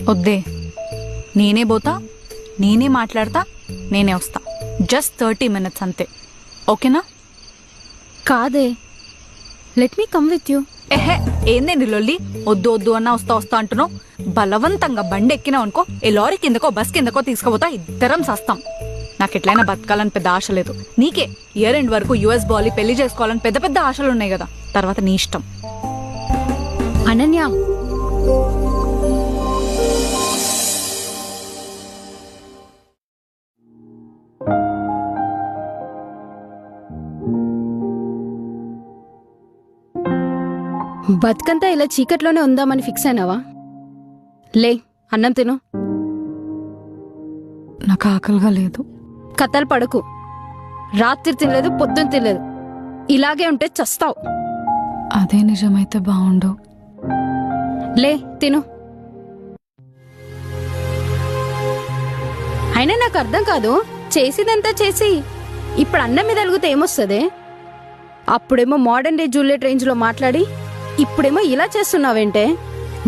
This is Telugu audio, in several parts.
వద్దే, నేనే పోతా, నేనే మాట్లాడతా, నేనే వస్తా. జస్ట్ 30 minutes అంతే, ఓకేనా? కాదే, let me come with you. ఎహే, ఏందేంది లొల్లి? వద్దు వద్దు అన్నా వస్తా వస్తా అంటున్నావు. బలవంతంగా బండి ఎక్కినావు అనుకో, ఏ లారీ కిందకో బస్ కిందకో తీసుకుపోతా, ఇద్దరం సస్తాం. నాకు ఎట్లయినా బతకాలని పెద్ద ఆశ లేదు. నీకే ఇయర్ ఎండ్ వరకు యుఎస్ బాలి పెళ్లి చేసుకోవాలని పెద్ద పెద్ద ఆశలు ఉన్నాయి కదా. తర్వాత నీ ఇష్టం. అనన్య, బతుకంతా ఇలా చీకట్లోనే ఉందామని ఫిక్స్ అయినావా? లే, అన్నం తిను. నాకు ఆకలిగా లేదు. కథలు పడకు. రాత్రి తినలేదు, పొద్దున్న తినలేదు. ఇలాగే ఉంటే చస్తావు. అదే నిజమైతే బాగుండు. లే, తిను. అయినా నాకు అర్థం కాదు, చేసిదంతా చేసి ఇప్పుడు అన్నం మీద అలిగితే ఏమొస్తుంది? అప్పుడేమో మోడర్న్ డే జూలియట్ రేంజ్లో మాట్లాడి ఇప్పుడేమో ఇలా చేస్తున్నావేంటే?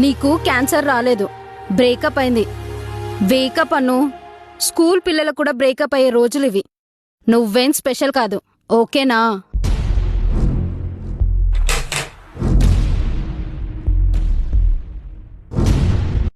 నీకు క్యాన్సర్ రాలేదు, బ్రేకప్ అయింది. వేకప్ అను. స్కూల్ పిల్లలకు కూడా బ్రేకప్ అయ్యే రోజులు ఇవి. నువ్వేం స్పెషల్ కాదు, ఓకేనా?